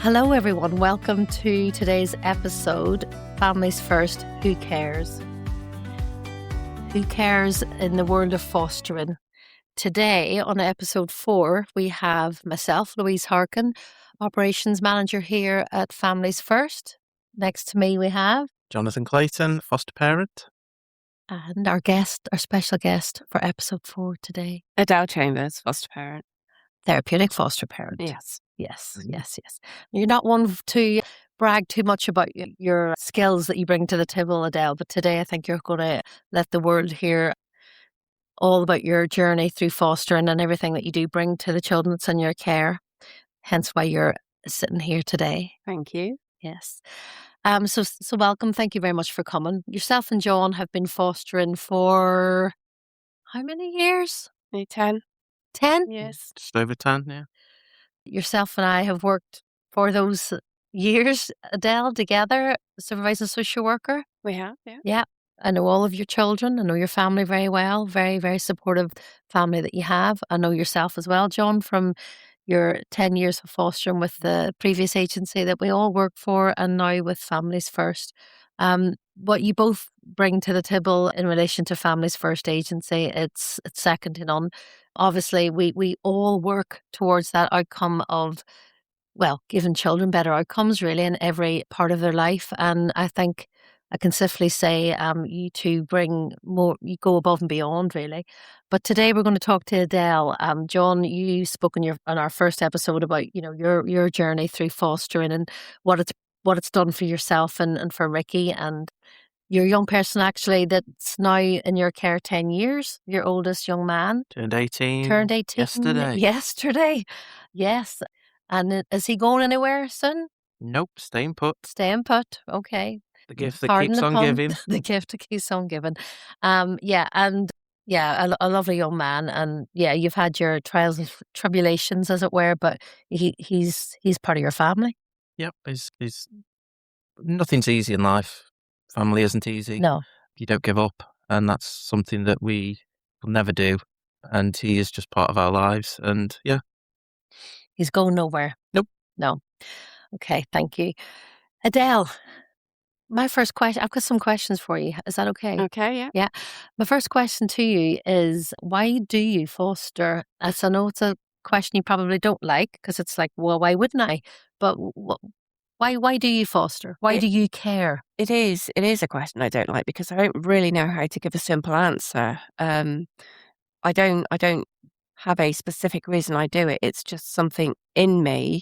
Hello everyone, welcome to today's episode, Families First, Who Cares? Who cares in the world of fostering? Today on episode 4, we have myself, Louise Harkin, Operations Manager here at Families First. Next to me we have Jonathan Clayton, foster parent. And our special guest for episode 4 today, Adele Chambers, foster parent. Therapeutic foster parent. Yes. Yes. You're not one to brag too much about your skills that you bring to the table, Adele, but today I think you're going to let the world hear all about your journey through fostering and everything that you do bring to the children that's in your care, hence why you're sitting here today. Thank you. Yes. So welcome. Thank you very much for coming. Yourself and John have been fostering for how many years? Maybe 10. 10? Yes. Just over 10, yeah. Yourself and I have worked for those years, Adele, together, supervising social worker. We have, yeah. Yeah. I know all of your children. I know your family very well. Very, very supportive family that you have. I know yourself as well, John, from your 10 years of fostering with the previous agency that we all work for and now with Families First. What you both bring to the table in relation to Families First agency, it's second to none. Obviously, we all work towards that outcome of, well, giving children better outcomes really in every part of their life. And I think I can safely say you two bring more, you go above and beyond really. But today we're going to talk to Adele. John, you spoke on our first episode about, your journey through fostering and what it's done for yourself and for Ricky, and your young person actually that's now in your care 10 years, your oldest young man. Turned 18. Yesterday. Yes. And is he going anywhere soon? Nope, staying put. Staying put. Okay. The gift that Pardon keeps the on pun. giving. The gift that keeps on giving. A lovely young man. And yeah, you've had your trials and tribulations, as it were, but he's part of your family. Yep, he's nothing's easy in life. Family isn't easy. No. You don't give up, and that's something that we will never do. And he is just part of our lives, and yeah. He's going nowhere. Nope. No. Okay, thank you. Adele, my first question, I've got some questions for you. Is that okay? Okay, yeah. Yeah. My first question to you is, why do you foster? As I know it's a question you probably don't like, because it's like, well, why wouldn't I? But why do you foster? Why do you care? It is a question I don't like because I don't really know how to give a simple answer. I don't have a specific reason I do it. It's just something in me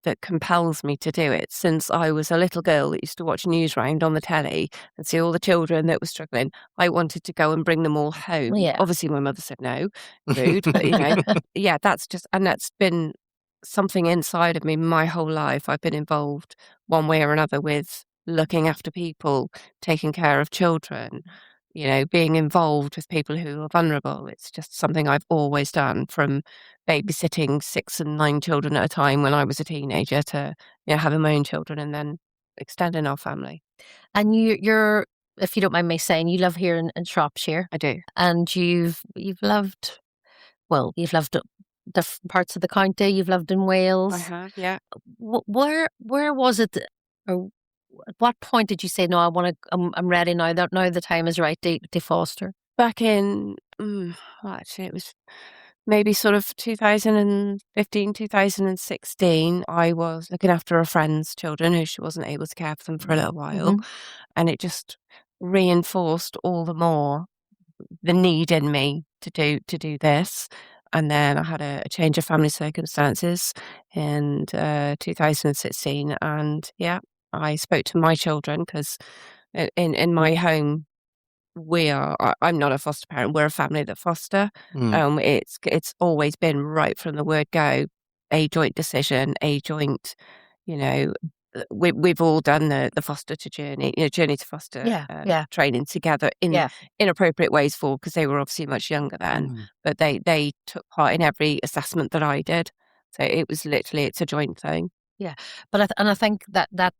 that compels me to do it. Since I was a little girl that used to watch Newsround on the telly and see all the children that were struggling, I wanted to go and bring them all home. Yeah. Obviously, my mother said no, rude, but yeah, that's been something inside of me my whole life. I've been involved one way or another with looking after people, taking care of children, being involved with people who are vulnerable. It's just something I've always done, from babysitting 6 and 9 children at a time when I was a teenager to having my own children and then extending our family. And you're, if you don't mind me saying, you live here in Shropshire. I do. And you've lived different parts of the county. You've lived in Wales. I have, yeah. Where was it, or at what point did you say, no, I'm ready now, that now the time is right to foster? Back in, actually it was maybe sort of 2015, 2016, I was looking after a friend's children who she wasn't able to care for them for a little while. Mm-hmm. And it just reinforced all the more the need in me to do this. And then I had a change of family circumstances in 2016. And yeah, I spoke to my children because in my home, I'm not a foster parent. We're a family that foster. It's always been right from the word go, a joint decision, a joint, we've all done the foster to journey, journey to foster training together in inappropriate ways because they were obviously much younger then, but they took part in every assessment that I did. So it was literally, it's a joint thing. Yeah. But I think that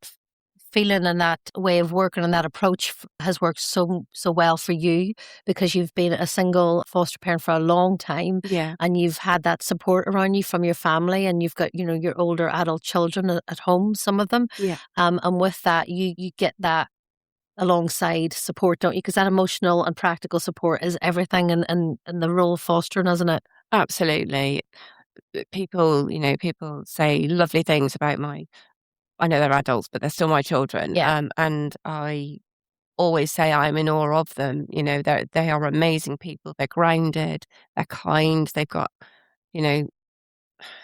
feeling and that way of working and that approach has worked so well for you because you've been a single foster parent for a long time, Yeah. and you've had that support around you from your family, and you've got, you know, your older adult children at home, some of them. Yeah. And with that, you get that alongside support, don't you? Because that emotional and practical support is everything in the role of fostering, isn't it? Absolutely. People, people say lovely things about I know they're adults, but they're still my children. Yeah. And I always say I'm in awe of them. They are amazing people. They're grounded, they're kind, you know,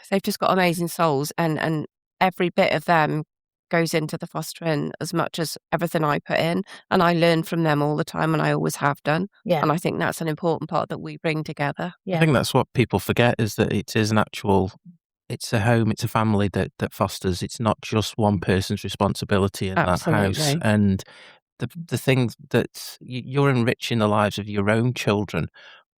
they've just got amazing souls, and every bit of them goes into the fostering as much as everything I put in, and I learn from them all the time, and I always have done. Yeah. And I think that's an important part that we bring together. I Yeah. think that's what people forget, is that it is it's a home, it's a family that fosters. It's not just one person's responsibility in that house. Absolutely. And the thing that you're enriching the lives of your own children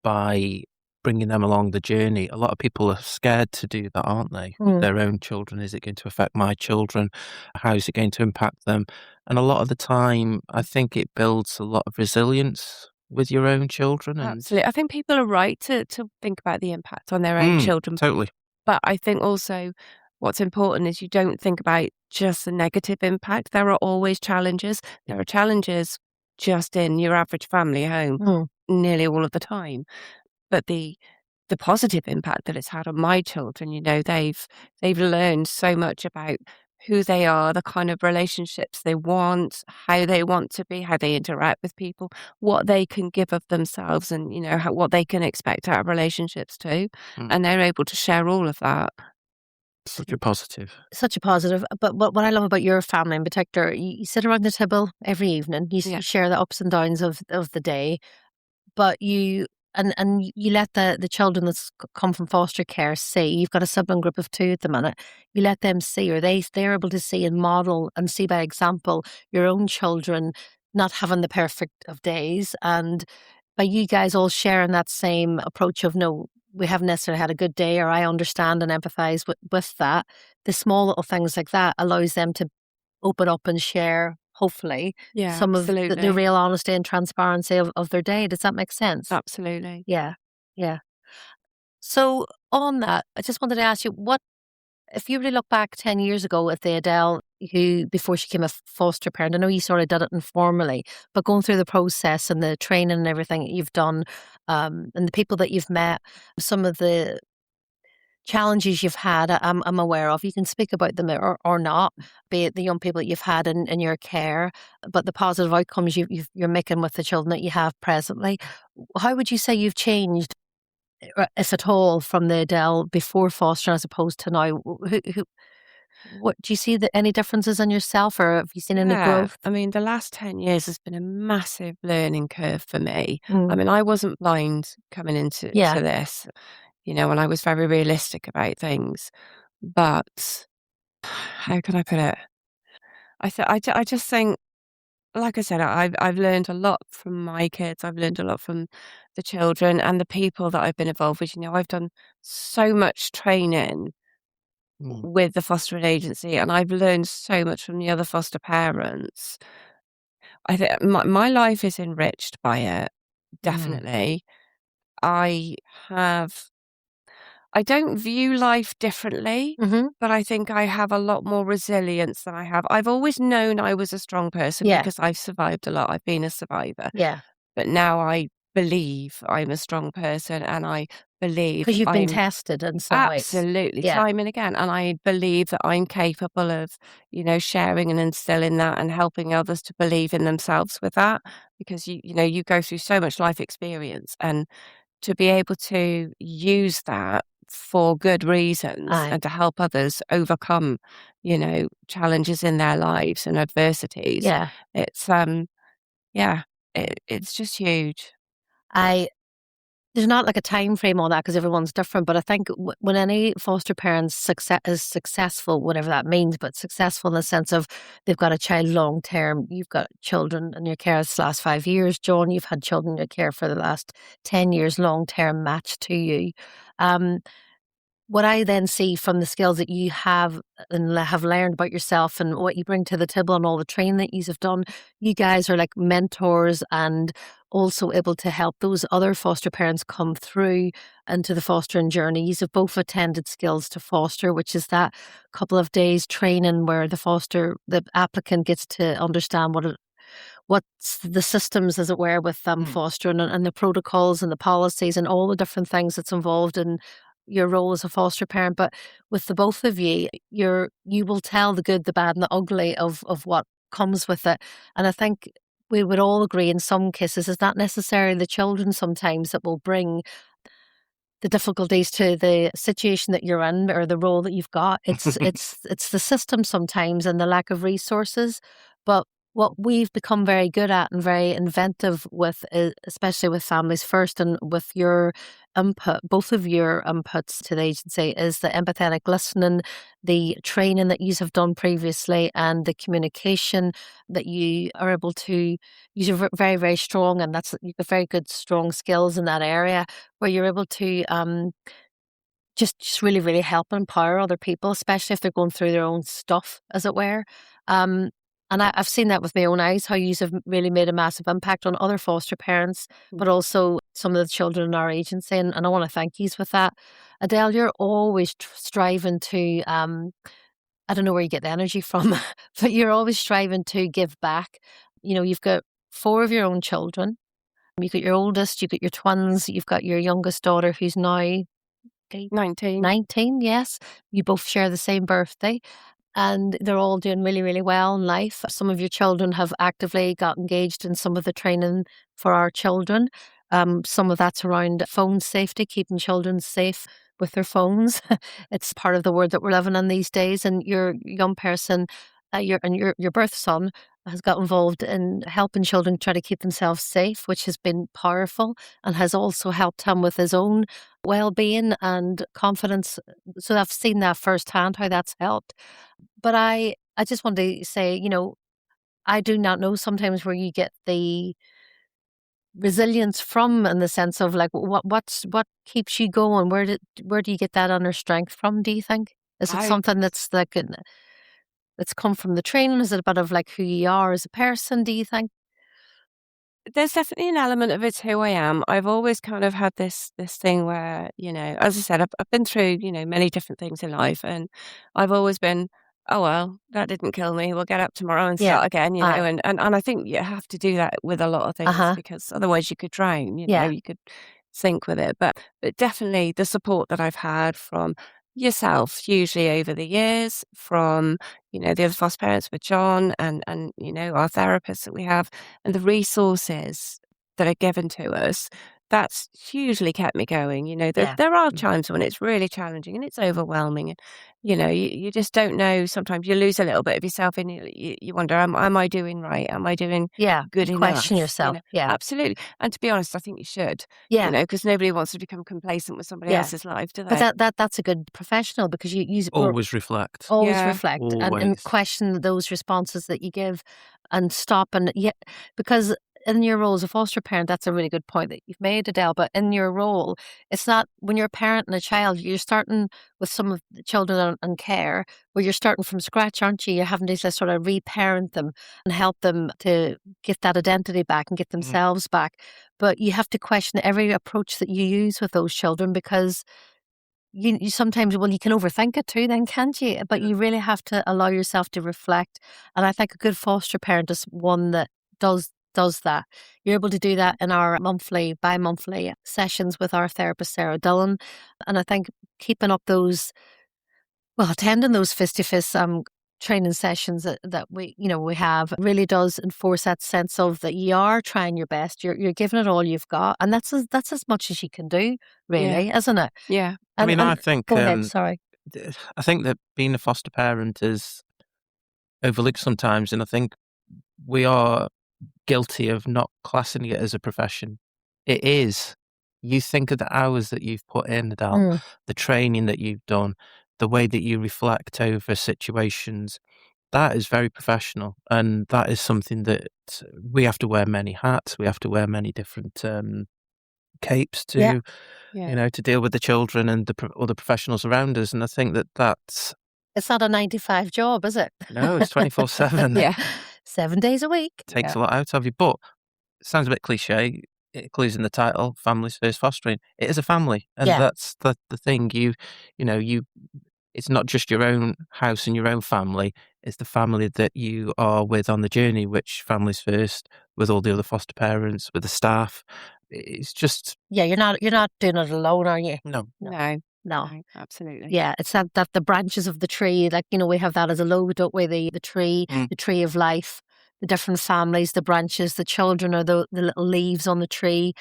by bringing them along the journey. A lot of people are scared to do that, aren't they? Mm. Their own children. Is it going to affect my children? How is it going to impact them? And a lot of the time, I think it builds a lot of resilience with your own children. And Absolutely. I think people are right to think about the impact on their own children. totally. But I think also what's important is you don't think about just the negative impact. There are always challenges. There are challenges just in your average family home Mm. nearly all of the time. But the positive impact that it's had on my children, they've learned so much about who they are, the kind of relationships they want, how they want to be, how they interact with people, what they can give of themselves, and what they can expect out of relationships too. Mm. And they're able to share all of that. Such a positive. Such a positive. But what I love about your family in particular, you sit around the table every evening. Yeah. You share the ups and downs of the day, but and you let the children that's come from foster care see. You've got a sibling group of 2 at the minute. You let them see, or they're able to see and model and see by example your own children not having the perfect of days, and by you guys all sharing that same approach of no, we haven't necessarily had a good day, or I understand and empathize with that. The small little things like that allows them to open up and share, hopefully, Yeah, some of the absolutely. real honesty and transparency of their day. Does that make sense? Absolutely. Yeah. Yeah. So on that, I just wanted to ask you, what if you really look back 10 years ago at the Adele who, before she became a foster parent, I know you sort of did it informally, but going through the process and the training and everything that you've done, and the people that you've met, some of the challenges you've had, I'm aware of. You can speak about them or not, be it the young people that you've had in your care, but the positive outcomes you're making with the children that you have presently. How would you say you've changed, if at all, from the Adele before foster as opposed to now? What do you see any differences in yourself, or have you seen any Yeah, growth? I mean, the last 10 years has been a massive learning curve for me. I Mm. mean, I wasn't blind coming into Yeah. this, and I was very realistic about things. But how can I put it? I just think, like I said, I've learned a lot from my kids. I've learned a lot from the children and the people that I've been involved with. I've done so much training Mm. with the fostering agency, and I've learned so much from the other foster parents. I think my life is enriched by it, Mm. definitely. I have I don't view life differently, Mhm. but I think I have a lot more resilience than I have. I've always known I was a strong person Yeah. because I've survived a lot. I've been a survivor. Yeah. But now I believe I'm a strong person, and I believe Because you've been I'm tested in some ways. absolutely Yeah. time and again. And I believe that I'm capable of, sharing and instilling that and helping others to believe in themselves with that, because you go through so much life experience, and to be able to use that for good reasons Aye. and to help others overcome, challenges in their lives and adversities. Yeah. It's yeah, it's just huge. I There's not like a time frame on that because everyone's different, but I think when any foster parent's is successful, whatever that means, but successful in the sense of they've got a child long term, you've got children in your care this last 5 years, John, you've had children in your care for the last 10 years, long term match to you. Um, what I then see from the skills that you have and have learned about yourself and what you bring to the table and all the training that you have done, you guys are like mentors and also able to help those other foster parents come through into the fostering journey. You have both attended Skills to Foster, which is that couple of days training where the applicant gets to understand what's the systems, as it were, with fostering and the protocols and the policies and all the different things that's involved in your role as a foster parent. But with the both of you, you will tell the good, the bad, and the ugly of what comes with it. And I think we would all agree in some cases it's not necessarily the children sometimes that will bring the difficulties to the situation that you're in or the role that you've got. It's the system sometimes and the lack of resources. But what we've become very good at and very inventive with, especially with Families First and with your input, both of your inputs to the agency, is the empathetic listening, the training that you have done previously, and the communication that you are able to use. Are very, very strong, and you've got very good, strong skills in that area where you're able to just really, really help and empower other people, especially if they're going through their own stuff, as it were. Um, and I've seen that with my own eyes, how you have really made a massive impact on other foster parents, but also some of the children in our agency. And I want to thank you with that. Adele, you're always striving to, I don't know where you get the energy from, but you're always striving to give back. You know, you've got 4 of your own children. You've got your oldest, you've got your twins, you've got your youngest daughter who's now 19. 19, yes. You both share the same birthday and they're all doing really, really well in life. Some of your children have actively got engaged in some of the training for our children. Some of that's around phone safety, keeping children safe with their phones. It's part of the world that we're living in these days. And your young person, your birth son, has got involved in helping children try to keep themselves safe, which has been powerful and has also helped him with his own well-being and confidence. So I've seen that firsthand, how that's helped. But I just want to say, I do not know sometimes where you get the resilience from, in the sense of like what keeps you going? Where do you get that inner strength from, do you think? Is it I something that's like that's come from the training? Is it a bit of like who you are as a person, do you think? There's definitely an element of it's who I am. I've always kind of had this thing where, as I said, I've been through, many different things in life, and I've always been, "Oh, well, that didn't kill me. We'll get up tomorrow and Yeah. start again," Aye. and I think you have to do that with a lot of things Uh-huh. because otherwise you could drown, Yeah. you could sink with it. But definitely the support that I've had from yourself, usually over the years, from, the other foster parents with John and our therapists that we have and the resources that are given to us, that's hugely kept me going. Yeah. There are Mm. times when it's really challenging and it's overwhelming. And, you just don't know. Sometimes you lose a little bit of yourself and you wonder, am I doing right? Am I doing Yeah. good You question enough? yourself. Yeah. Absolutely. And to be honest, I think you should, Yeah. because nobody wants to become complacent with somebody Yeah. else's life, do But they? that's a good professional, because we're Always reflect. always Yeah. reflect and Always. question those responses that you give and stop. And yet, because in your role as a foster parent, that's a really good point that you've made, Adele. But in your role, it's not, when you're a parent and a child, you're starting with some of the children and care, where you're starting from scratch, aren't you? You're having to sort of reparent them and help them to get that identity back and get Mm. themselves back. But you have to question every approach that you use with those children, because you sometimes, well, you can overthink it too then, can't you? But you really have to allow yourself to reflect, and I think a good foster parent is one that does that. You're able to do that in our bi-monthly sessions with our therapist, Sarah Dillon, and I think keeping up attending those face-to-face training sessions that we have really does enforce that sense of that you are trying your best, you're giving it all you've got, and that's as much as you can do, Yeah. really, isn't it? Yeah. I And mean, and Go ahead, sorry. I think that being a foster parent is overlooked sometimes, and I think we are guilty of not classing it as a profession. It is. You think of the hours that you've put in, Adele, Mm, the training that you've done, the way that you reflect over situations. That is very professional, and that is something that we have to wear many hats. We have to wear many different capes Yeah. to to deal with the children and the other professionals around us. And I think that's It's not a 9 to 5 job, is it? no, it's 24/7. Yeah. 7 days a week. Takes a lot out of you, but it sounds a bit cliche. It includes in the title, "Families First Fostering." It is a family, and Yeah. that's the thing. You it's not just your own house and your own family. It's the family that you are with on the journey, which Families First, with all the other foster parents, with the staff. It's just Yeah, you're not doing it alone, are you? no. No. No. No, absolutely. Yeah, it's that the branches of the tree, like, we have that as a logo, don't we? The tree, Mm. the tree of life, the different families, the branches, the children are the little leaves on the tree.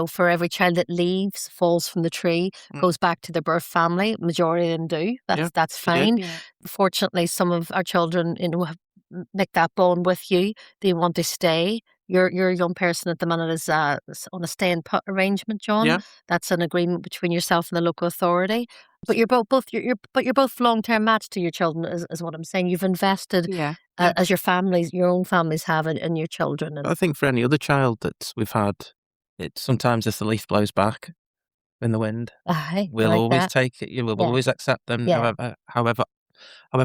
For every child that leaves, falls from the tree, goes back to their birth family. Majority of them do. Yeah, That's they do. fine. Yeah. Fortunately, some of our children, make that bond with you. They want to stay. Your young person at the minute is on a stay and put arrangement, John. Yeah. That's an agreement between yourself and the local authority. But you're both long term matched to your children, is what I'm saying. You've invested Yeah. Yeah. as your own families have in your children. I think for any other child that we've had, sometimes if the leaf blows back in the wind, Aye, I we'll like always that. take it. We'll Yeah. always accept them, Yeah. however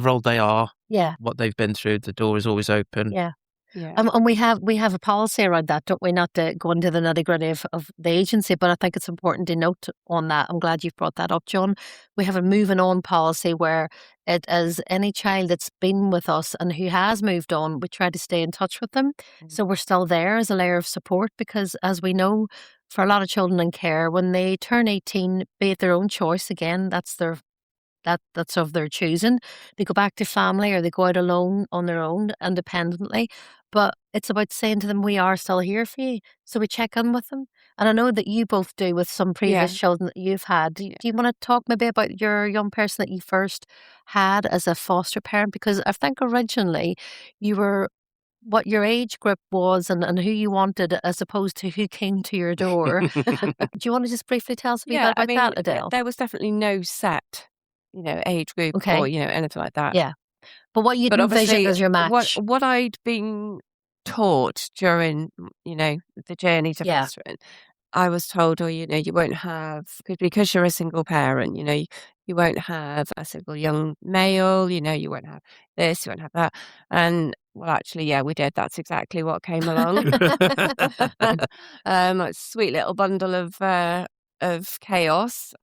old they are, Yeah, what they've been through. The door is always open. yeah. Yeah. And we have a policy around that, don't we? Not to go into the nitty gritty of the agency, but I think it's important to note on that. I'm glad you've brought that up, John. We have a moving on policy where it is any child that's been with us and who has moved on, we try to stay in touch with them. So we're still there as a layer of support because, as we know, for a lot of children in care, when they turn 18, be it their own choice, again, that's of their choosing. They go back to family or they go out alone on their own independently. But it's about saying to them, we are still here for you. So we check in with them. And I know that you both do with some previous Yeah. children that you've had. Do you want to talk maybe about your young person that you first had as a foster parent? Because I think originally you were what your age group was and who you wanted as opposed to who came to your door. Do you want to just briefly tell us a wee bit about that, Adele? There was definitely no set, age group Okay. or, anything like that. Yeah. But what you'd But envisioned obviously, as your match. what I'd been taught during, the journey to Yeah. fostering, I was told, you won't have, because you're a single parent, you won't have a single young male, you won't have this, you won't have that. And well, actually, yeah, we did. That's exactly what came along. A sweet little bundle of chaos.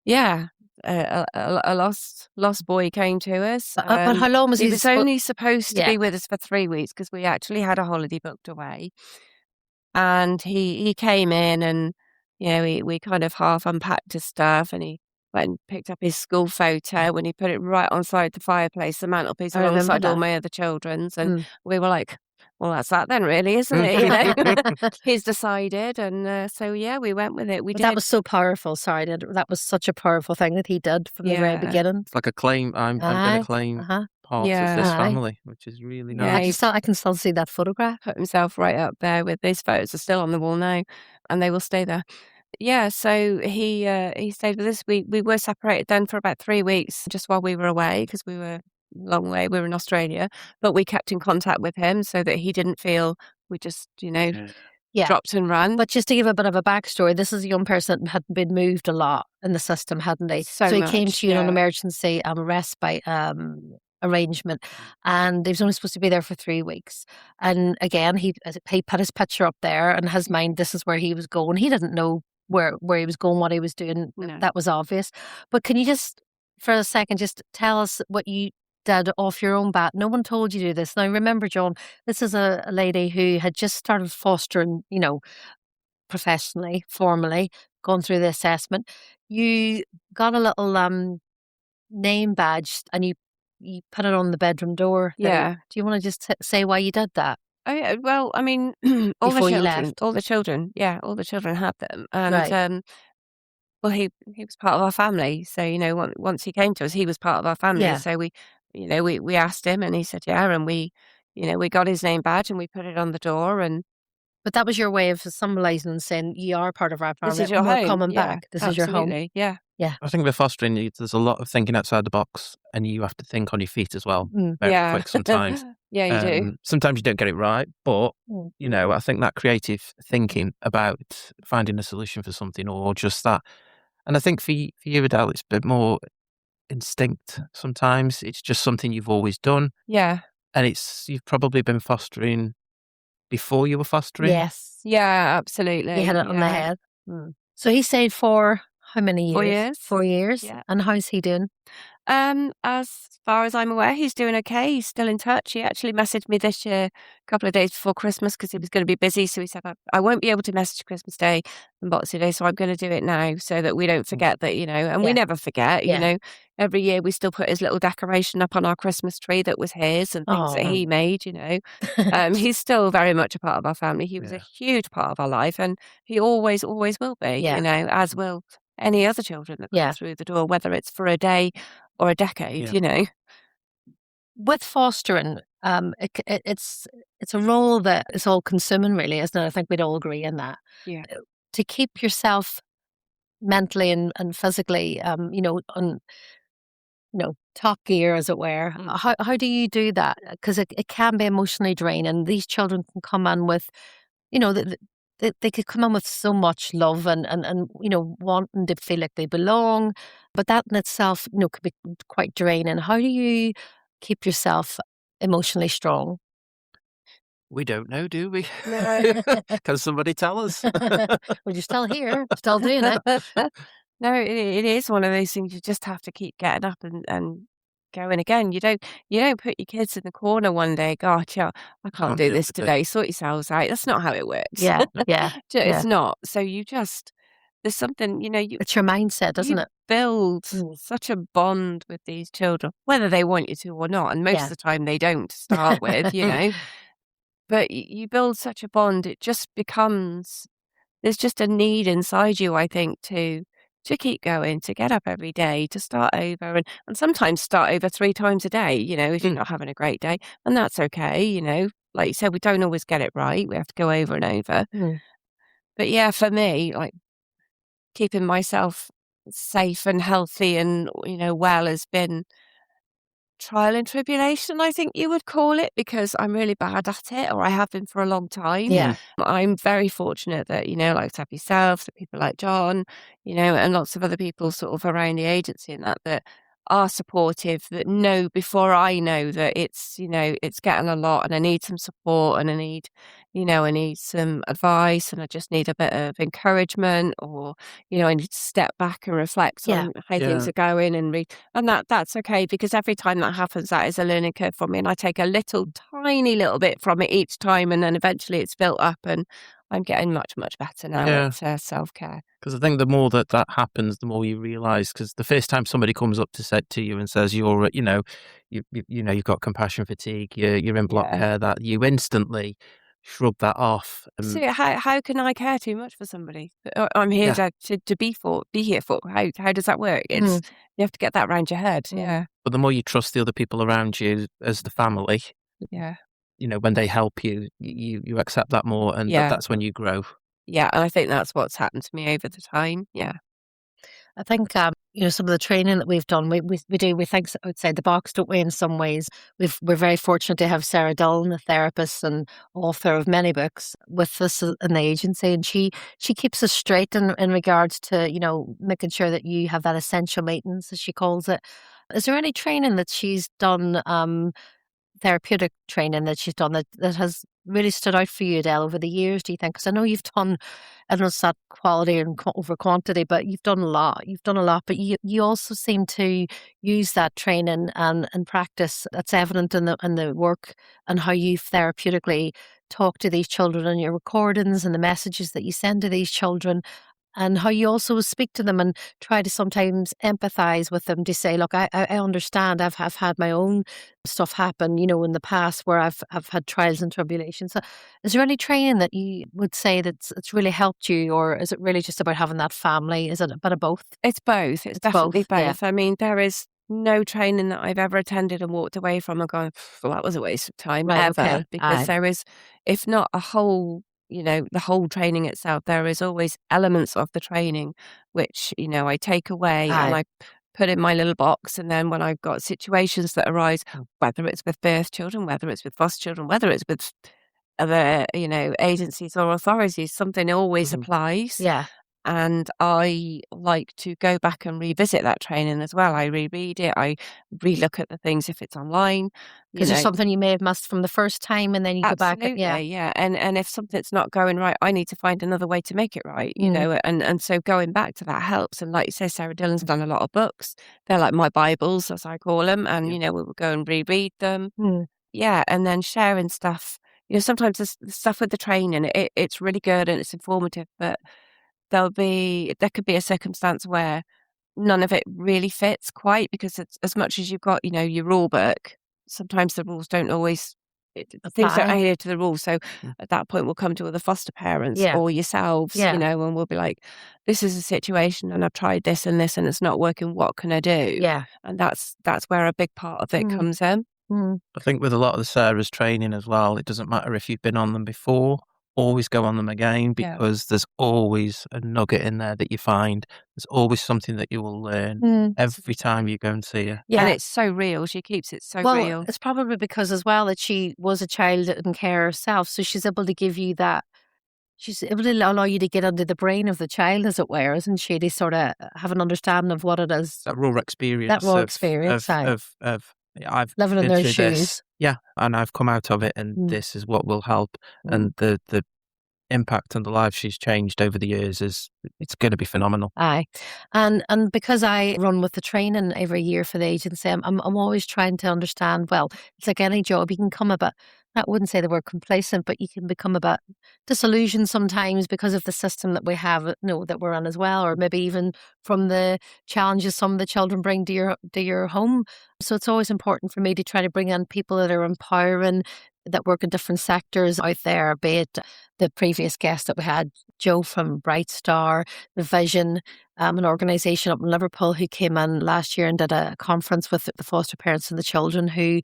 Yeah. A lost boy came to us. But how long was He he was only supposed to Yeah. be with us for 3 weeks because we actually had a holiday booked away. And he came in and, we kind of half unpacked his stuff and he went and picked up his school photo and he put it right on side the fireplace, the mantelpiece, I remember alongside all that. my other children's. And Mm. we were like, well, that's that then, really, isn't it? He's decided. And so, yeah, we went with it. We But did. that was so powerful. Sorry, that was such a powerful thing that he did from the very Yeah. beginning. It's like a claim. I'm going Aye. to claim Uh-huh. part Yeah. of this Aye. family, which is really Yeah, nice. I can still see that photograph. Put himself right up there with these photos are still on the wall now and they will stay there. Yeah, so he stayed with us. We were separated then for about 3 weeks just while we were away because we were a long way. We were in Australia, but we kept in contact with him so that he didn't feel we just, Yeah. dropped and ran. But just to give a bit of a backstory, this is a young person that had been moved a lot in the system, hadn't they? So he came much, to you on an yeah. emergency respite arrangement, and he was only supposed to be there for 3 weeks. And again, he put his picture up there in his mind. This is where he was going. He didn't know where he was going, what he was doing. No. That was obvious. But can you just, for a second, just tell us what you did off your own bat? No one told you to do this. Now, remember, John, this is a lady who had just started fostering, professionally, formally, gone through the assessment. You got a little name badge and you put it on the bedroom door. Yeah. Do you want to just say why you did that? Oh yeah, well, I mean, Before you left. all the children had them, and Right. well, he was part of our family, so once he came to us, he was part of our family. Yeah. So we asked him, and he said yeah, and we got his name badge and we put it on the door, and But that was your way of symbolising and saying you are part of our family. this is your and we're home. coming Yeah, back. This is your home. absolutely. Yeah. I think with fostering, there's a lot of thinking outside the box, and you have to think on your feet as well. Mm. Very Yeah. quick sometimes. Yeah, you do. Sometimes you don't get it right, but Mm. I think that creative thinking about finding a solution for something or just that. And I think for you, Adele, it's a bit more instinct sometimes. It's just something you've always done. Yeah. And you've probably been fostering before you were fostering. Yes. Yeah, You absolutely. hit it on the Yeah. head. Mm. So he stayed for how many 4 years? years. 4 years. Yeah. And how's he doing? As far as I'm aware, he's doing okay. He's still in touch. He actually messaged me this year, a couple of days before Christmas, because he was going to be busy. So he said, I won't be able to message Christmas Day and Boxing Day, so I'm going to do it now so that we don't forget that, and we Yeah. never forget, Yeah. Every year we still put his little decoration up on our Christmas tree that was his and things that Oh. he made. He's still very much a part of our family. He was a huge part of our life, and he always, always will be, Yeah. as will any other children that come Yeah. through the door, whether it's for a day or a decade. With fostering, it's a role that is all consuming, really, isn't it? I think we'd all agree in that. Yeah. To keep yourself mentally and physically, on top gear, as it were. How do you do that? Because it can be emotionally draining. These children can come in with, they could come in with so much love and wanting to feel like they belong, but that in itself, could be quite draining. How do you keep yourself emotionally strong? We don't know, do we? No. Can somebody tell us? Well, you're still here, still doing it. No, it is one of those things you just have to keep getting up and going again. You don't put your kids in the corner one day, God, yeah, I can't do do this it today. today. Sort yourselves out. That's not how it works. Yeah, yeah, It's yeah. not. So there's something, It's your mindset, you isn't it? build Mm. such a bond with these children, whether they want you to or not. And most of Yeah. the time they don't to start with. But you build such a bond, it just becomes there's just a need inside you, I think, to keep going, to get up every day, to start over and sometimes start over 3 times a day, if you're not having a great day, and that's okay. Like you said, we don't always get it right. We have to go over and over. Mm. But yeah, for me, like keeping myself safe and healthy and, well has been trial and tribulation, I think you would call it, because I'm really bad at it, or I have been for a long time. Yeah. I'm very fortunate that, like to have yourself, that people like John, and lots of other people sort of around the agency and that are supportive, that know before I know that it's getting a lot and I need some support and I need some advice and I just need a bit of encouragement or, I need to step back and reflect Yeah. on how things Yeah. are going and that's okay, because every time that happens, that is a learning curve for me. And I take a tiny little bit from it each time. And then eventually it's built up and I'm getting much, much better now at self-care. Because I think the more that happens, the more you realise. Because the first time somebody comes up to you and says you're, you've got compassion fatigue, you're in block Yeah. care, that you instantly shrug that off. So how can I care too much for somebody? I'm here to be here for. How does that work? You have to get that round your head. Yeah. But the more you trust the other people around you as the family, Yeah. when they help you, you accept that more, and Yeah. that's when you grow. Yeah. And I think that's what's happened to me over the time. Yeah. I think, some of the training that we've done, we think outside the box, don't we, in some ways. We're very fortunate to have Sarah Dillon, a therapist and author of many books, with us in the agency. And she keeps us straight in regards to, making sure that you have that essential maintenance, as she calls it. Is there any training that she's done, therapeutic training that she's done that has really stood out for you, Adele, over the years, do you think? Because I know you've done, I don't know, it's not quality and over quantity, but you've done a lot. You've done a lot, but you also seem to use that training and practice that's evident in the work and how you therapeutically talk to these children and your recordings and the messages that you send to these children, and how you also speak to them and try to sometimes empathize with them to say, look, I understand. I've had my own stuff happen, in the past where I've had trials and tribulations. So is there any training that you would say that it's really helped you, or is it really just about having that family? Is it a bit of both? It's both. It's definitely both, yeah. both. I mean, there is no training that I've ever attended and walked away from and gone, well, that was a waste of time, Right, ever. okay. Because Aye. there is, if not a whole, the whole training itself, there is always elements of the training which, I take away and Aye. I put in my little box. And then when I've got situations that arise, whether it's with birth children, whether it's with foster children, whether it's with other, agencies or authorities, something always applies. Yeah. And I like to go back and revisit that training as well. I reread it. I relook at the things if it's online. Because there's something you may have missed from the first time, and then you go back. Absolutely, yeah. And if something's not going right, I need to find another way to make it right, and so going back to that helps. And like you say, Sarah Dillon's done a lot of books. They're like my Bibles, as I call them, and we will go and reread them. Yeah, and then sharing stuff. Sometimes the stuff with the training, it's really good and it's informative, but there could be a circumstance where none of it really fits quite, because it's as much as you've got, your rule book, sometimes the rules don't always things don't Apply. adhere to the rules. So at that point we'll come to other foster parents or yourselves, and we'll be like, this is a situation and I've tried this and this and it's not working. What can I do? Yeah. And that's where a big part of it comes in. I think with a lot of the Sarah's training as well, it doesn't matter if you've been on them before, always go on them again, because there's always a nugget in there that you find. There's always something that you will learn every time you go and see her. Yeah. And it's so real. She keeps it so real. It's probably because as well that she was a child in care herself, so she's able to give you that. She's able to allow you to get under the brain of the child, as it were, isn't she? To sort of have an understanding of what it is. That raw experience. That raw experience. I've living in been their through shoes. this. Yeah, and I've come out of it, and this is what will help. And the impact on the lives she's changed over the years it's going to be phenomenal. Aye, and because I run with the training every year for the agency, I'm always trying to understand. Well, it's like any job, you can come a bit. I wouldn't say the word complacent, but you can become a bit disillusioned sometimes because of the system that we have, that we're in as well, or maybe even from the challenges some of the children bring to your home. So it's always important for me to try to bring in people that are empowering, that work in different sectors out there, be it the previous guest that we had, Joe from Bright Star, the Vision, an organisation up in Liverpool who came in last year and did a conference with the foster parents and the children who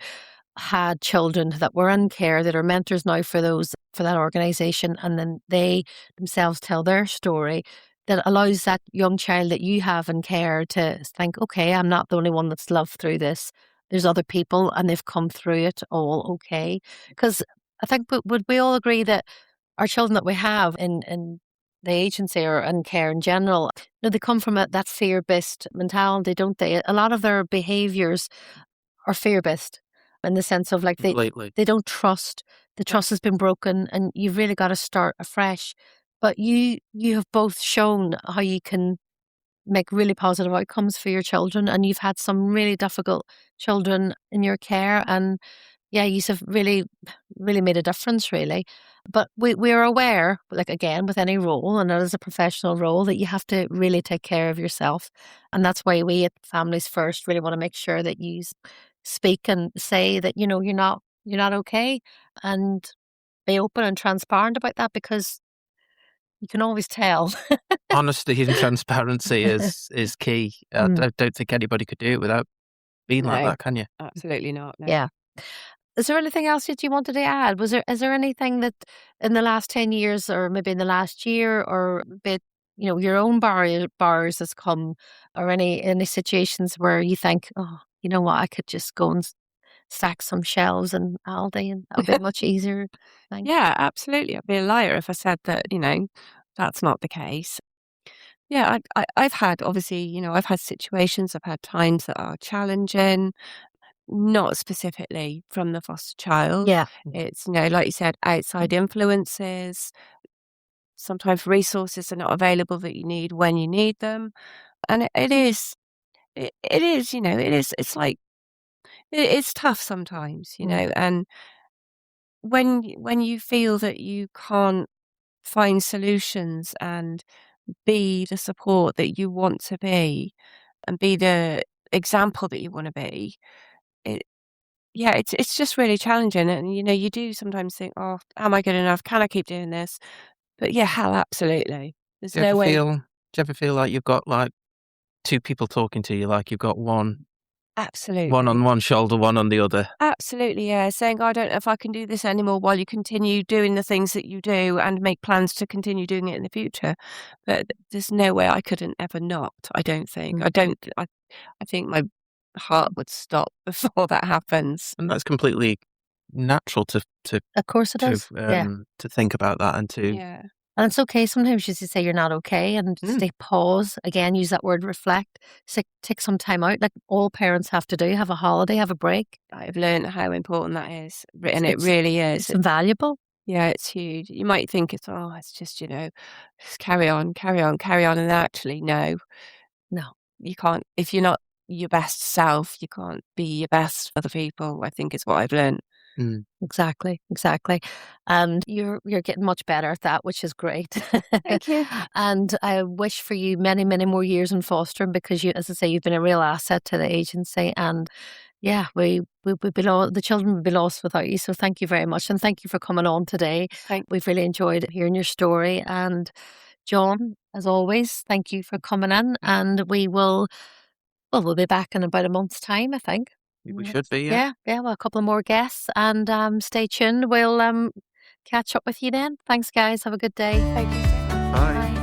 had children that were in care, that are mentors now for that organisation, and then they themselves tell their story that allows that young child that you have in care to think, okay, I'm not the only one that's loved through this. There's other people and they've come through it all okay. Because I think, would we all agree that our children that we have in the agency or in care in general, they come from that fear-based mentality, don't they? A lot of their behaviours are fear-based in the sense of they don't trust. The trust has been broken and you've really got to start afresh. But you have both shown how you can make really positive outcomes for your children, and you've had some really difficult children in your care, and you have really, really made a difference, really. But we're aware, like again, with any role, and it is a professional role, that you have to really take care of yourself. And that's why we at Families First really want to make sure that you speak and say that, you're not okay, and be open and transparent about that, because you can always tell. Honesty and transparency is key. I don't think anybody could do it without being like that, can you? Absolutely not. No. Yeah. Is there anything else that you wanted to add? Is there anything that in the last 10 years, or maybe in the last year, or a bit, your own bars has come, or any situations where you think, oh, you know what, I could just go and stack some shelves in Aldi and that would be much easier thing? Yeah, absolutely. I'd be a liar if I said that, that's not the case. Yeah, I've had, obviously, I've had situations, I've had times that are challenging, not specifically from the foster child. Yeah. It's, like you said, outside influences. Sometimes resources are not available that you need when you need them. And it is, it's like, it's tough sometimes, and when you feel that you can't find solutions and be the support that you want to be and be the example that you want to be, it's just really challenging. And you do sometimes think, oh, am I good enough? Can I keep doing this? But yeah, hell, absolutely. There's no way. Do you ever feel like you've got like two people talking to you, like you've got one Absolutely. One on one shoulder, one on the other. Absolutely, yeah. Saying, "I don't know if I can do this anymore," while you continue doing the things that you do and make plans to continue doing it in the future. But there's no way I couldn't ever not, I don't think. Mm. I think my heart would stop before that happens. And that's completely natural Of course it is. Yeah. to think about that and to Yeah. And it's okay sometimes just to say you're not okay and just take pause. Again, use that word reflect. Take some time out, like all parents have to do, have a holiday, have a break. I've learned how important that is, and it It's really is. it's invaluable. Yeah, it's huge. You might think it's just, just carry on, carry on, carry on, and actually, no, No. you can't. If you're not your best self, you can't be your best for other people, I think is what I've learned. Mm. Exactly, exactly. And you're getting much better at that, which is great. Thank you. And I wish for you many, many more years in fostering because you, as I say, you've been a real asset to the agency. And yeah, we would be the children would be lost without you. So thank you very much, and thank you for coming on today. We've really enjoyed hearing your story. And John, as always, thank you for coming in. And we'll be back in about a month's time, I think. We should be, yeah. Yeah, yeah. Well, a couple of more guests, and stay tuned. We'll catch up with you then. Thanks, guys. Have a good day. Thank you so much. Bye. Bye.